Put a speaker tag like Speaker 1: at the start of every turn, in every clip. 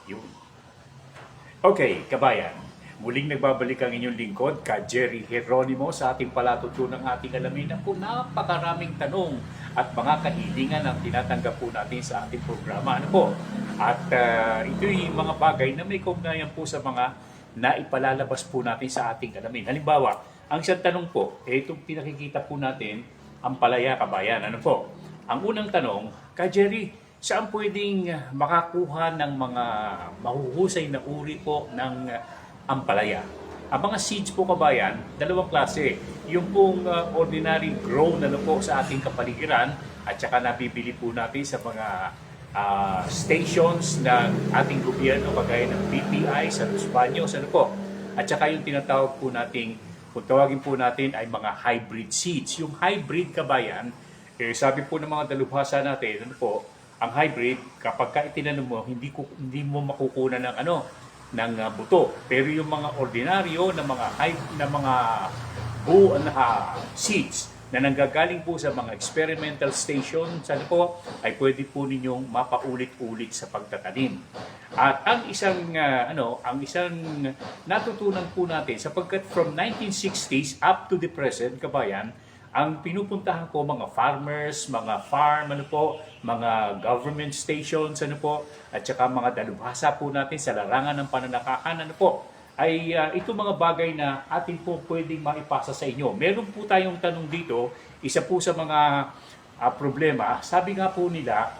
Speaker 1: Yun. Okay, kabayan. Muling nagbabalik ang inyong lingkod, ka Jerry Geronimo, sa ating palatuntunang ating alamin na po napakaraming tanong at mga kahilingan ang tinatanggap po natin sa ating programa. Ano po? At ito'y mga bagay na may kaugnayan po sa mga naipalalabas po natin sa ating alamin. Halimbawa, ang isang tanong po, itong pinakikita po natin, ang palaya, kabayan. Ano po? Ang unang tanong, ka Jerry, saan pwedeng makakuha ng mga mahuhusay na uri po ng ampalaya? Ang mga seeds po, kabayan, dalawang klase. Yung pong ordinary grown ano po sa ating kapaligiran at saka nabibili po natin sa mga stations ng ating gobyerno kagaya ng BPI, sa Los Baños, ano po. At saka yung tinatawag po nating, kung tawagin po natin ay mga hybrid seeds. Yung hybrid, kabayan, sabi po ng mga dalubhasa natin, ano po, ang hybrid, kapag ka itinanong mo, hindi mo makukunan ng buto. Pero yung mga ordinaryo na mga seeds na nanggagaling po sa mga experimental station, sana po ay pwede po ninyong mapaulit-ulit sa pagtatanim. At ang isang natutunan po natin, sapagkat from 1960s up to the present, kabayan, ang pinupuntahan ko mga farmers, mga farm, mga government stations, at saka mga dalubhasa po natin sa larangan ng pananakahan, ay ito mga bagay na atin po pwedeng maipasa sa inyo. Meron po tayong tanong dito, isa po sa mga problema. Sabi nga po nila,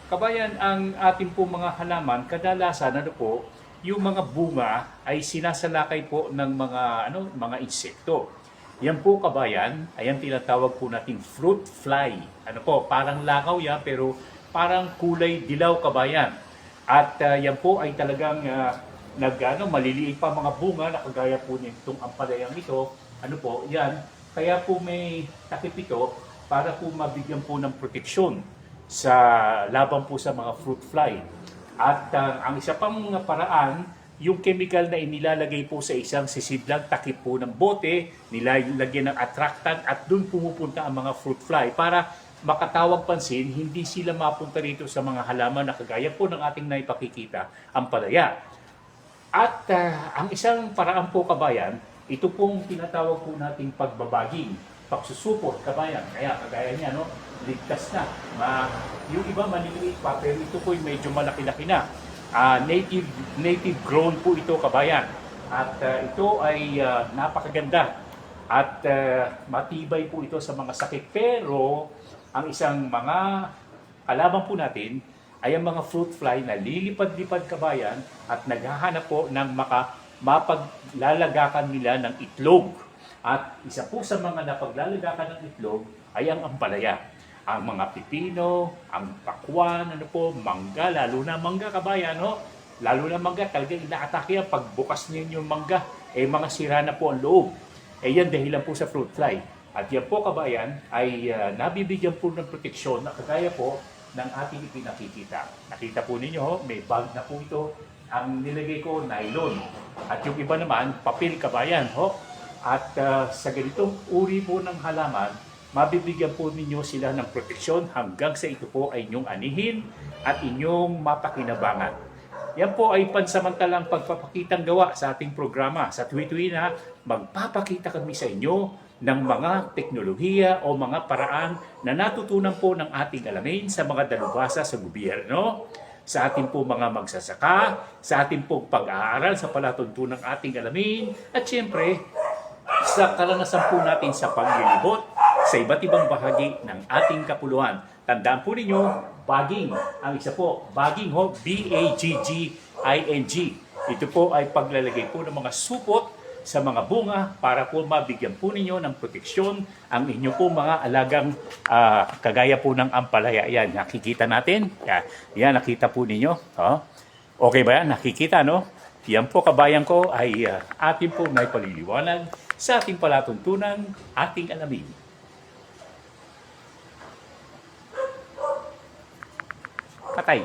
Speaker 1: kabayan, ang ating po mga halaman, kadalasan, yung mga bunga ay sinasalakay po ng mga insekto. Yan po, kabayan, ay ang tinatawag po nating fruit fly. Parang lakaw yan, pero parang kulay dilaw, kabayan. At yan po ay talagang maliliit pa mga bunga na kagaya po nitong ampalayang ito. Yan. Kaya po may takip ito para po mabigyan po ng proteksyon sa laban po sa mga fruit fly. At ang isa pang paraan, yung chemical na inilalagay po sa isang sisidlang takip po ng bote, nilalagyan ng attractant at doon pumupunta ang mga fruit fly para makatawag pansin, hindi sila mapunta rito sa mga halaman na kagaya po ng ating naipakikita, ang palaya. At ang isang paraan po, kabayan, ito pong tinatawag po nating pagbabaging, pagsusupot, kabayan. Kaya kagaya niya, ligtas na. Yung iba maliliit pa, pero ito po medyo malaki-laki na. Native grown po ito, kabayan. At ito ay napakaganda at matibay po ito sa mga sakit. Pero ang isang mga kalaban po natin ay ang mga fruit fly na lilipad-lipad, kabayan, at naghahanap po ng mapaglalagakan nila ng itlog. At isa po sa mga napaglalagakan ng itlog ay ang ampalaya. Ang mga pipino, ang pakwan, mangga, lalo na mangga, kabayan, lalo na mangga, talagang inaatake yan. Pag bukas niyo yung mangga, mga sira na po ang loob. Yan dahilan po sa fruit fly. At yan po, kabayan, ay nabibigyan po ng proteksyon na kagaya po ng ating ipinakikita. Nakita po ninyo, may bag na po ito. Ang nilagay ko, nylon. At yung iba naman, papel, kabayan. At sa ganitong uri po ng halaman, mabibigyan po ninyo sila ng proteksyon hanggang sa ito po ay inyong anihin at inyong mapakinabangan. Yan po ay pansamantalang pagpapakitang gawa sa ating programa. Sa tuwi-tuwi na magpapakita kami sa inyo ng mga teknolohiya o mga paraan na natutunan po ng ating alamin sa mga dalubhasa sa gobyerno, sa ating po mga magsasaka, sa ating po pag-aaral sa palatuntunang ating alamin, at siyempre sa karanasan po natin sa paglilibot sa iba't ibang bahagi ng ating kapuluan. Tandaan po ninyo, bagging. Ang isa po, bagging, B-A-G-G-I-N-G. Ito po ay paglalagay po ng mga supot sa mga bunga para po mabigyan po ninyo ng proteksyon ang inyo po mga alagang kagaya po ng ampalaya. Yan, nakikita natin. Yan, nakita po ninyo. Okay ba yan? Nakikita, no? Yan po, kabayan ko, ay atin po may paliliwanag sa ating palatuntunan, ating alamin. Patay.